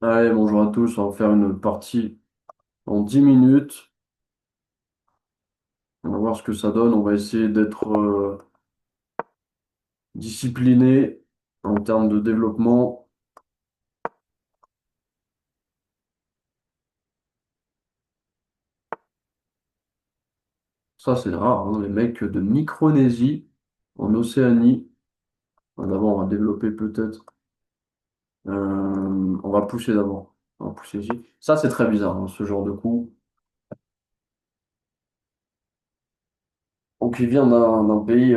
Allez, bonjour à tous, on va faire une partie en 10 minutes. On va voir ce que ça donne. On va essayer d'être discipliné en termes de développement. Ça, c'est rare, hein, les mecs de Micronésie, en Océanie. D'abord, on va développer peut-être. On va pousser d'abord. On va pousser ici. Ça, c'est très bizarre, hein, ce genre de coup. Donc, il vient d'un pays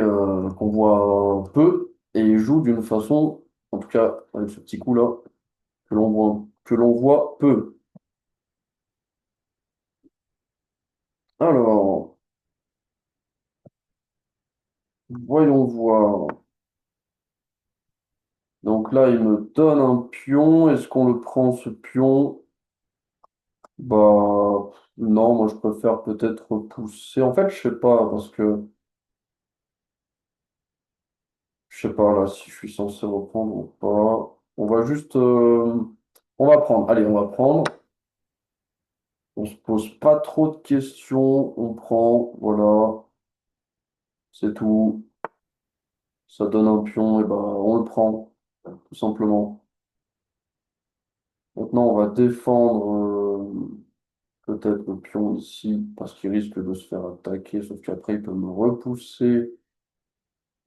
qu'on voit peu et il joue d'une façon, en tout cas, avec ce petit coup-là, que l'on voit peu. Alors, voyons voir. Donc là, il me donne un pion. Est-ce qu'on le prend, ce pion? Bah, non, moi je préfère peut-être repousser. En fait, je sais pas, parce que je sais pas là si je suis censé reprendre ou pas. On va juste. On va prendre. Allez, on va prendre. On se pose pas trop de questions. On prend. Voilà. C'est tout. Ça donne un pion. Et ben, on le prend. Tout simplement. Maintenant, on va défendre. Peut-être le pion ici, parce qu'il risque de se faire attaquer, sauf qu'après il peut me repousser.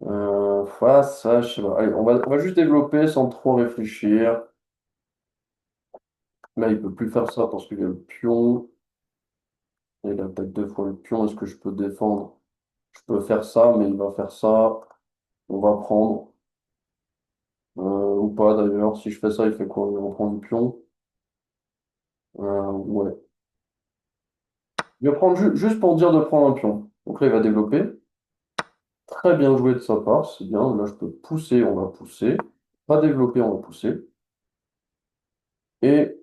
Face à, je sais pas. Allez, on va juste développer sans trop réfléchir. Là, il peut plus faire ça parce qu'il y a le pion. Il attaque deux fois le pion. Est-ce que je peux défendre? Je peux faire ça, mais il va faire ça. On va prendre. Ou pas d'ailleurs. Si je fais ça, il fait quoi? Il va prendre le pion. Ouais. Il va prendre juste pour dire de prendre un pion. Donc là, il va développer. Très bien joué de sa part, c'est bien. Là, je peux pousser, on va pousser. Pas développer, on va pousser. Et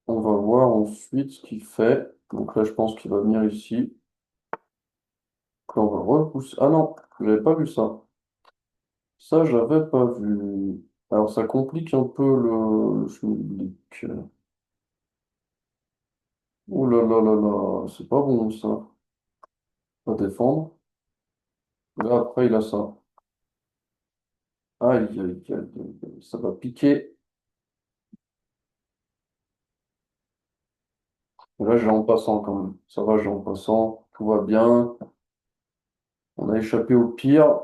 on va voir ensuite ce qu'il fait. Donc là, je pense qu'il va venir ici. Puis on va repousser. Ah non, j'avais pas vu ça. Ça, j'avais pas vu. Alors, ça complique un peu le schmilblick. Ouh là là là là, c'est pas bon ça. On va défendre. Là, après, il a ça. Aïe, aïe, aïe, aïe, aïe. Ça va piquer. Et là, j'ai en passant quand même. Ça va, j'ai en passant. Tout va bien. On a échappé au pire.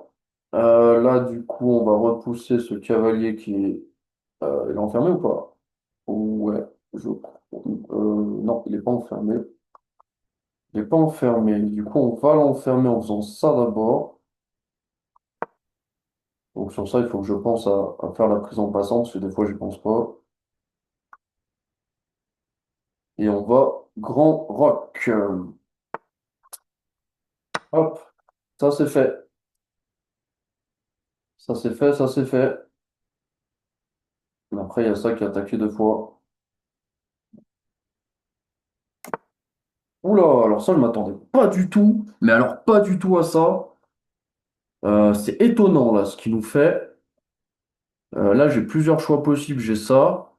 Là, du coup, on va repousser ce cavalier qui est... il est enfermé ou pas? Ouais, non, il n'est pas enfermé. Il n'est pas enfermé. Du coup, on va l'enfermer en faisant ça d'abord. Donc sur ça, il faut que je pense à faire la prise en passant, parce que des fois, je pense pas. Et on va grand rock. Hop, ça c'est fait. Ça c'est fait, ça c'est fait. Mais après, il y a ça qui a attaqué deux fois. Oula, alors ça, je m'attendais pas du tout. Mais alors, pas du tout à ça. C'est étonnant là ce qu'il nous fait. Là, j'ai plusieurs choix possibles. J'ai ça.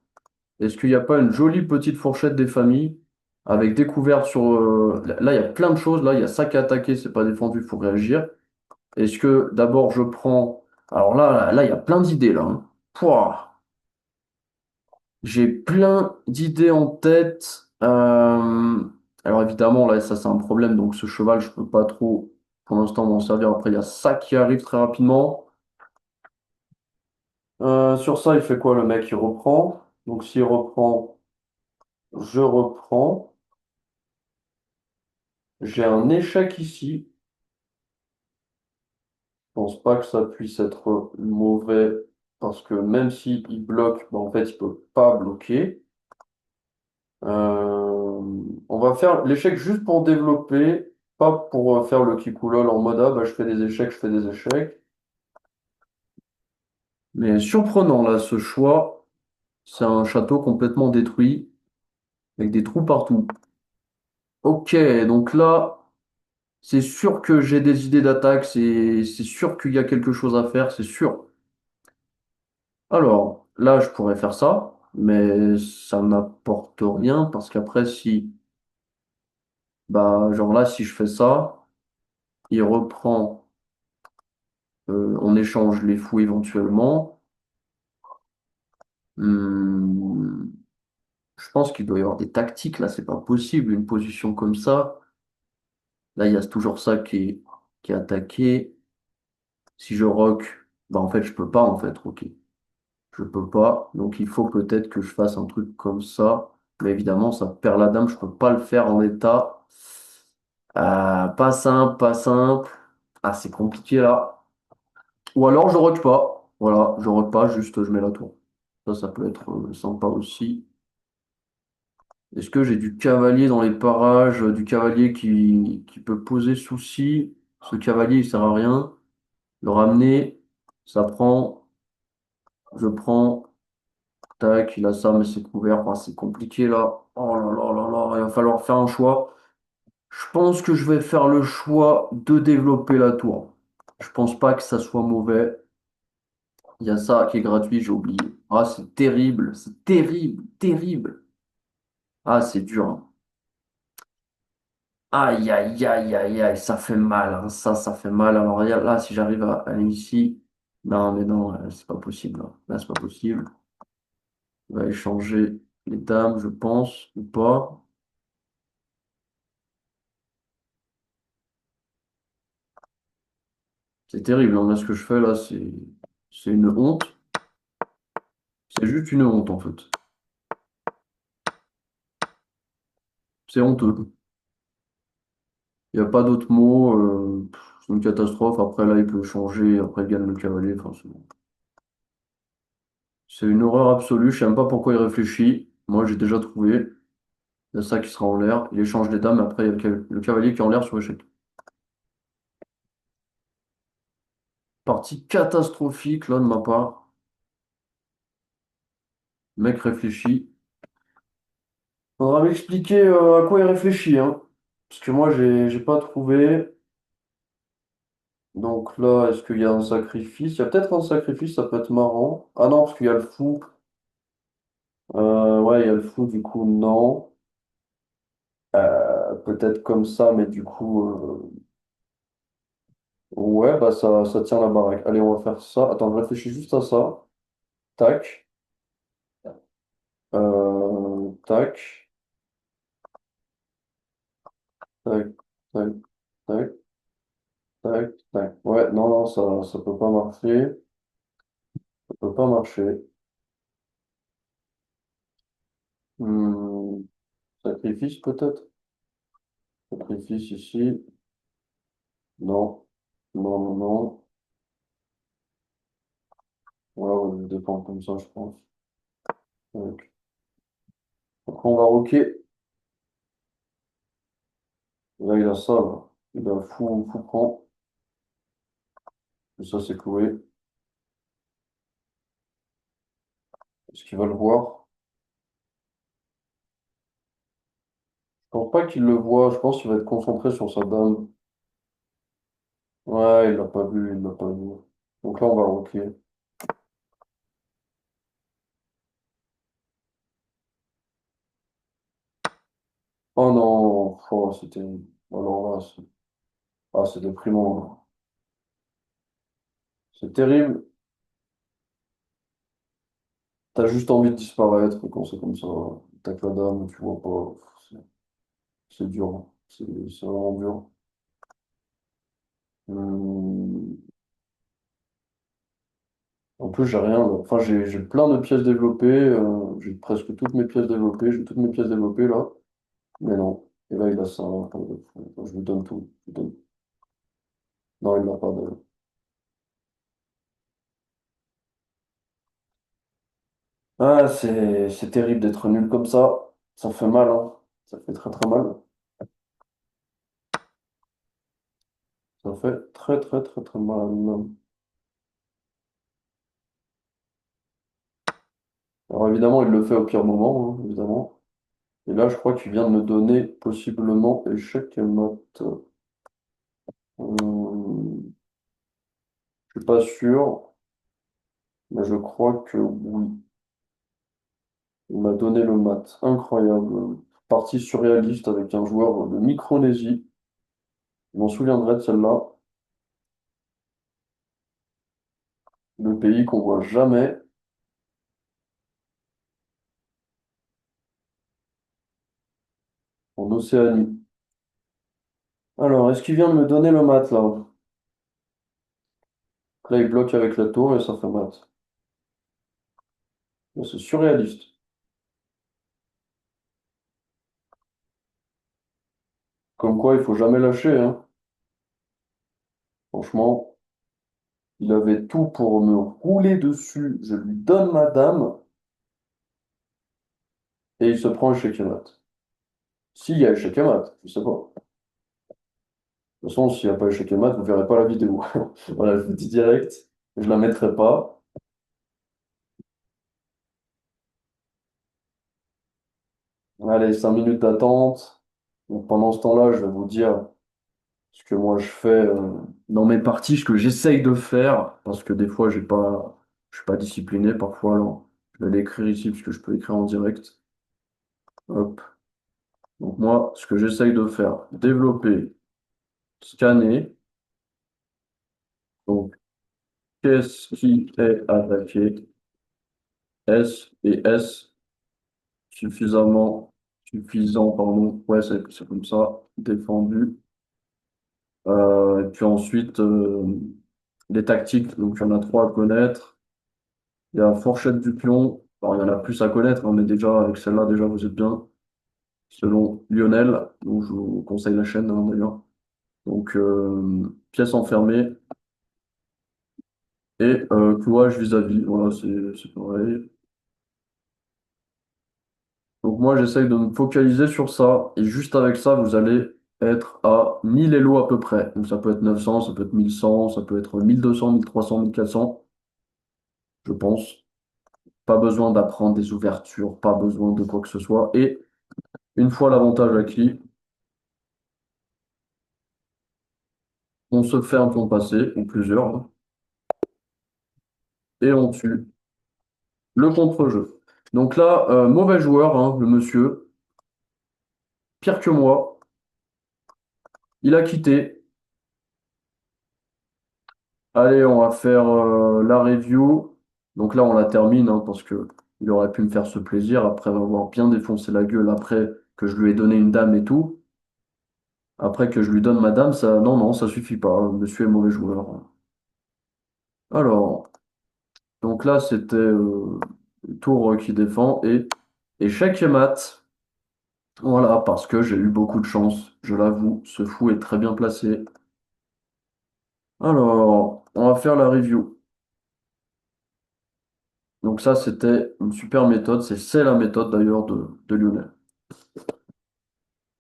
Est-ce qu'il n'y a pas une jolie petite fourchette des familles avec découverte sur. Là, il y a plein de choses. Là, il y a ça qui a attaqué, c'est pas défendu, il faut réagir. Est-ce que d'abord je prends. Alors là, il y a plein d'idées là, hein. Pouah. J'ai plein d'idées en tête. Alors évidemment, là, ça c'est un problème. Donc ce cheval, je peux pas trop pour l'instant m'en servir. Après, il y a ça qui arrive très rapidement. Sur ça, il fait quoi le mec? Il reprend. Donc s'il reprend, je reprends. J'ai un échec ici. Je pense pas que ça puisse être mauvais parce que même s'il bloque, ben, en fait, il peut pas bloquer. On va faire l'échec juste pour développer, pas pour faire le kikoulol en mode ah, bah, je fais des échecs, je fais des échecs. Mais surprenant là, ce choix, c'est un château complètement détruit avec des trous partout. Ok, donc là. C'est sûr que j'ai des idées d'attaque, c'est sûr qu'il y a quelque chose à faire, c'est sûr. Alors, là, je pourrais faire ça. mais ça n'apporte rien parce qu'après, si, bah, genre là, si je fais ça, il reprend, on échange les fous éventuellement. Hmm, je pense qu'il doit y avoir des tactiques là, c'est pas possible, une position comme ça. Là, il y a toujours ça qui est attaqué. Si je rock, bah en fait, je peux pas en fait rocker. Je peux pas. Donc il faut peut-être que je fasse un truc comme ça. Mais évidemment, ça perd la dame. Je peux pas le faire en état. Pas simple, pas simple. Ah, c'est compliqué là. Ou alors je rock pas. Voilà, je rock pas, juste je mets la tour. Ça peut être sympa aussi. Est-ce que j'ai du cavalier dans les parages, du cavalier qui peut poser souci? Ce cavalier, il sert à rien. Le ramener, ça prend. Je prends. Tac, il a ça, mais c'est couvert. Enfin, c'est compliqué là. Oh là là là là, il va falloir faire un choix. Je pense que je vais faire le choix de développer la tour. Je pense pas que ça soit mauvais. Il y a ça qui est gratuit, j'ai oublié. Ah, c'est terrible, terrible. Ah, c'est dur, hein. Aïe, aïe, aïe, aïe, aïe, ça fait mal, hein. Ça fait mal. Alors là, si j'arrive à aller ici, non, mais non, c'est pas possible. Là, c'est pas possible. On va échanger les dames, je pense, ou pas. C'est terrible, hein. Là, ce que je fais là, c'est une honte. C'est juste une honte, en fait. C'est honteux. Il n'y a pas d'autre mot. C'est une catastrophe. Après, là, il peut changer. Après, il gagne le cavalier. Enfin, c'est une horreur absolue. Je sais même pas pourquoi il réfléchit. Moi, j'ai déjà trouvé. Il y a ça qui sera en l'air. Il échange les dames. Après, il y a le cavalier qui est en l'air sur échec. Partie catastrophique, là, de ma part. Le mec réfléchit. Faudra m'expliquer à quoi il réfléchit, hein. Parce que moi, j'ai pas trouvé. Donc là, est-ce qu'il y a un sacrifice? Il y a peut-être un sacrifice, ça peut être marrant. Ah non, parce qu'il y a le fou. Ouais, il y a le fou, du coup, non. Peut-être comme ça, mais du coup, ouais, bah ça tient la baraque. Allez, on va faire ça. Attends, je réfléchis juste à ça. Tac, tac, tac, tac, tac, tac, tac. Ouais, non, non, ça peut pas marcher. Ça peut pas marcher. Hmm, sacrifice, peut-être? Sacrifice ici. Non, non, non, non. Ouais, ouais, je dépends comme ça, je pense. Donc, après, on va rocker. Là, il a ça, là. Il a fou prend. Et ça, c'est cloué. Est-ce qu'il va le voir? Je pense pas qu'il le voit. Je pense qu'il va être concentré sur sa dame. Ouais, il l'a pas vu, il l'a pas vu. Donc là, on va rocker. Oh non, oh, c'était... Alors là, c'est déprimant. C'est terrible. T'as juste envie de disparaître quand c'est comme ça. T'as que la dame, tu vois pas. C'est c'est dur, hein. C'est vraiment dur. Hum, En plus, j'ai rien. Enfin, j'ai plein de pièces développées. J'ai presque toutes mes pièces développées. J'ai toutes mes pièces développées là. Mais non. Et là, il a ça. Je lui donne tout. Je lui donne. Non, il n'a pas de. Ah, c'est terrible d'être nul comme ça. Ça fait mal, hein. Ça fait très très mal. Ça fait très très très très mal. Alors évidemment, il le fait au pire moment, hein, évidemment. Et là, je crois qu'il vient de me donner possiblement échec et mat. Je suis pas sûr, mais je crois que oui. Il m'a donné le mat. Incroyable. Partie surréaliste avec un joueur de Micronésie. Je m'en souviendrai de celle-là. Le pays qu'on voit jamais en Océanie. Alors, est-ce qu'il vient de me donner le mat là? Là, il bloque avec la tour et ça fait mat. Bon, c'est surréaliste. Comme quoi, il faut jamais lâcher, hein. Franchement, il avait tout pour me rouler dessus. Je lui donne ma dame et il se prend échec et mat. S'il y a échec et mat, je sais pas. De toute façon, s'il n'y a pas échec et mat, vous verrez pas la vidéo. Voilà, je vous dis direct. Je la mettrai pas. Allez, 5 minutes d'attente. Donc, pendant ce temps-là, je vais vous dire ce que moi je fais dans mes parties, ce que j'essaye de faire, parce que des fois, je suis pas discipliné. Parfois, alors, je vais l'écrire ici, parce que je peux écrire en direct. Hop. Donc, moi, ce que j'essaye de faire, développer, scanner. Donc, qu'est-ce qui est attaqué? S et S, suffisant, pardon. Ouais, c'est comme ça, défendu. Et puis ensuite, les tactiques, donc il y en a trois à connaître. Il y a fourchette du pion. Alors, il y en a plus à connaître, hein, mais déjà, avec celle-là, déjà, vous êtes bien. Selon Lionel, donc je vous conseille la chaîne, hein, d'ailleurs. Donc, pièce enfermée et clouage vis-à-vis. Voilà, c'est pareil. Donc, moi, j'essaye de me focaliser sur ça. Et juste avec ça, vous allez être à 1000 élos à peu près. Donc, ça peut être 900, ça peut être 1100, ça peut être 1200, 1300, 1400, je pense. Pas besoin d'apprendre des ouvertures, pas besoin de quoi que ce soit. Et une fois l'avantage acquis, on se fait un tour passé, ou plusieurs, hein, et on tue le contre-jeu. Donc là, mauvais joueur, hein, le monsieur, pire que moi. Il a quitté. Allez, on va faire la review. Donc là, on la termine, hein, parce que il aurait pu me faire ce plaisir après avoir bien défoncé la gueule, après que je lui ai donné une dame et tout. Après que je lui donne ma dame, ça, non, non, ça suffit pas. Monsieur est mauvais joueur. Alors, donc là, c'était tour qui défend et échec et mat. Voilà, parce que j'ai eu beaucoup de chance, je l'avoue. Ce fou est très bien placé. Alors, on va faire la review. Donc ça, c'était une super méthode. C'est la méthode d'ailleurs de Lionel.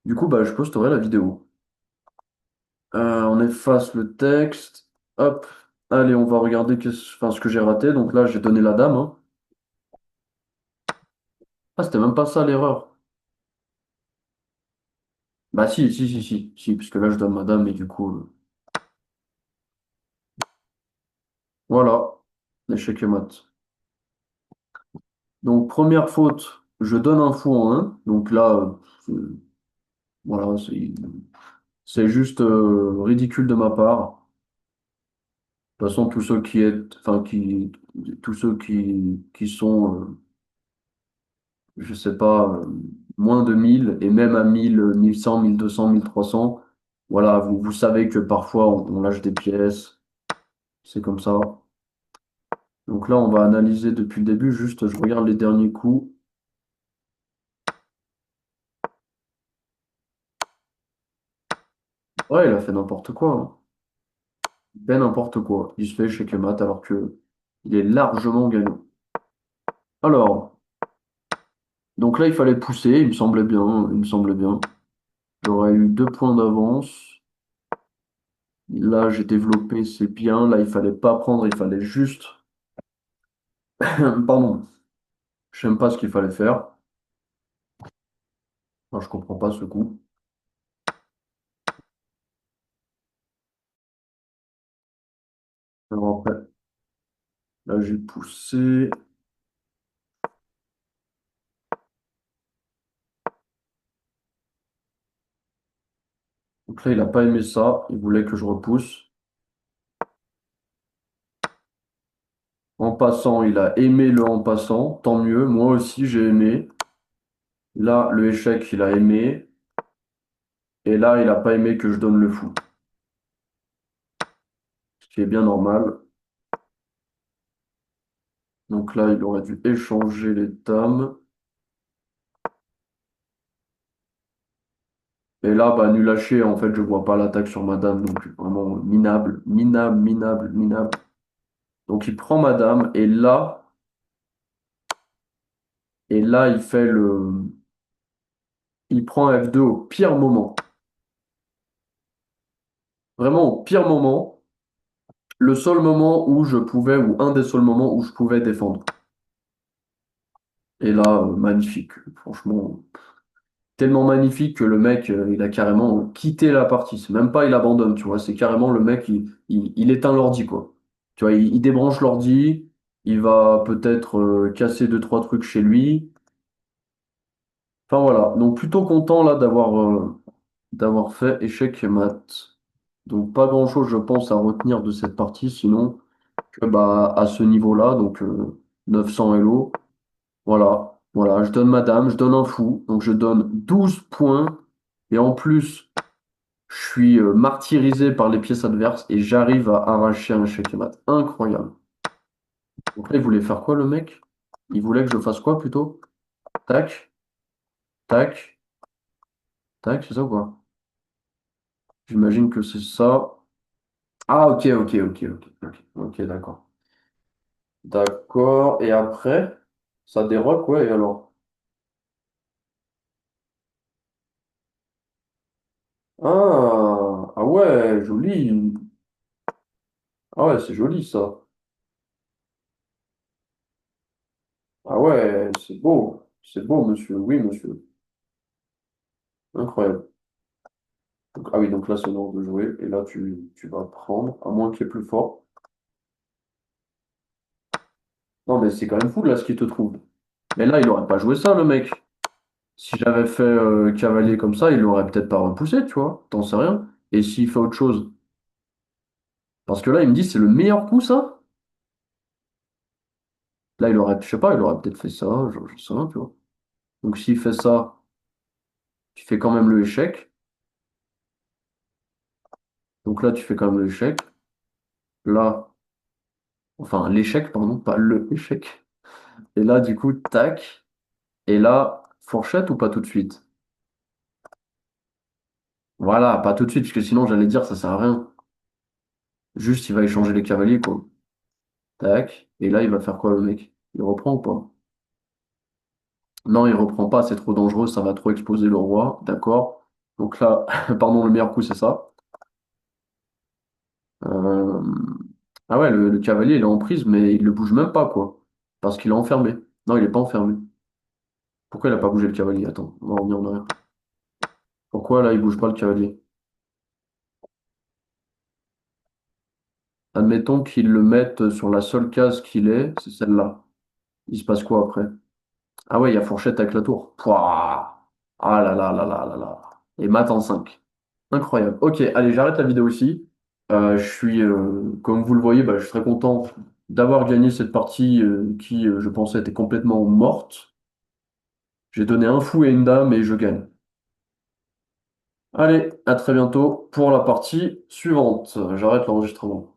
Du coup, bah, je posterai la vidéo. On efface le texte. Hop. Allez, on va regarder enfin, ce que j'ai raté. Donc là, j'ai donné la dame, hein. Ah, c'était même pas ça l'erreur. Bah si, puisque là, je donne ma dame et du coup, voilà. Échec et mat. Donc, première faute, je donne un fou en 1. Donc là, voilà, c'est juste ridicule de ma part. De toute façon, tous ceux qui sont, je sais pas, moins de 1000 et même à 1000, 1100, 1200, 1300, voilà, vous savez que parfois on lâche des pièces, c'est comme ça. Donc là, on va analyser depuis le début, juste je regarde les derniers coups. Ouais, il a fait n'importe quoi, hein. Il fait n'importe quoi. Il se fait chez Kemat alors que il est largement gagnant. Alors, donc là, il fallait pousser, il me semblait bien, il me semblait bien. J'aurais eu 2 points d'avance. Là, j'ai développé, c'est bien. Là, il fallait pas prendre, il fallait juste. Pardon, je n'aime pas ce qu'il fallait faire. Moi, je comprends pas ce coup. Alors après, là, j'ai poussé. Donc là, il n'a pas aimé ça. Il voulait que je repousse. En passant, il a aimé le en passant. Tant mieux. Moi aussi, j'ai aimé. Là, le échec, il a aimé. Et là, il n'a pas aimé que je donne le fou. Ce qui est bien normal. Donc là, il aurait dû échanger les dames. Et là, bah, nul lâché, en fait, je vois pas l'attaque sur ma dame. Donc vraiment minable, minable, minable, minable. Donc il prend ma dame. Et là, il fait le. Il prend F2 au pire moment. Vraiment au pire moment. Le seul moment où je pouvais, ou un des seuls moments où je pouvais défendre. Et là, magnifique. Franchement, tellement magnifique que le mec, il a carrément quitté la partie. C'est même pas il abandonne, tu vois. C'est carrément le mec, il éteint l'ordi, quoi. Tu vois, il débranche l'ordi, il va peut-être casser deux, trois trucs chez lui. Enfin voilà. Donc plutôt content là d'avoir fait échec et mat. Donc pas grand-chose, je pense, à retenir de cette partie, sinon que bah à ce niveau-là, donc 900 Elo. Voilà, voilà, je donne madame, je donne un fou, donc je donne 12 points, et en plus, je suis martyrisé par les pièces adverses, et j'arrive à arracher un chèque mat. Incroyable. Donc là, il voulait faire quoi, le mec? Il voulait que je fasse quoi, plutôt? Tac, tac, tac, c'est ça ou quoi? J'imagine que c'est ça. Ah, ok, ok, ok, ok, ok, ok, d'accord. D'accord, et après, ça déroque, ouais, et alors? Ah, ah ouais, joli. Ah ouais, c'est joli, ça. Ah ouais, c'est beau, monsieur. Oui, monsieur. Incroyable. Ah oui, donc là, c'est l'heure de jouer. Et là, tu vas prendre, à moins qu'il y ait plus fort. Non, mais c'est quand même fou, là, ce qu'il te trouve. Mais là, il aurait pas joué ça, le mec. Si j'avais fait cavalier comme ça, il l'aurait peut-être pas repoussé, tu vois. T'en sais rien. Et s'il fait autre chose? Parce que là, il me dit, c'est le meilleur coup, ça? Là, je sais pas, il aurait peut-être fait ça, je sais rien, tu vois. Donc, s'il fait ça, tu fais quand même le échec. Donc là, tu fais quand même le échec. Là, enfin, l'échec, pardon, pas le échec. Et là, du coup, tac. Et là, fourchette ou pas tout de suite? Voilà, pas tout de suite, parce que sinon, j'allais dire, ça sert à rien. Juste, il va échanger les cavaliers, quoi. Tac. Et là, il va faire quoi, le mec? Il reprend ou pas? Non, il reprend pas, c'est trop dangereux, ça va trop exposer le roi. D'accord. Donc là, pardon, le meilleur coup, c'est ça. Euh, Ah ouais, le cavalier, il est en prise, mais il le bouge même pas, quoi. Parce qu'il est enfermé. Non, il est pas enfermé. Pourquoi il a pas bougé le cavalier? Attends, on va revenir en arrière. Pourquoi là, il bouge pas le cavalier? Admettons qu'il le mette sur la seule case qu'il est, c'est celle-là. Il se passe quoi après? Ah ouais, il y a fourchette avec la tour. Pouah. Ah là là là là là là. Et mat en 5. Incroyable. Ok, allez, j'arrête la vidéo ici. Comme vous le voyez, bah, je suis très content d'avoir gagné cette partie qui, je pensais, était complètement morte. J'ai donné un fou et une dame et je gagne. Allez, à très bientôt pour la partie suivante. J'arrête l'enregistrement.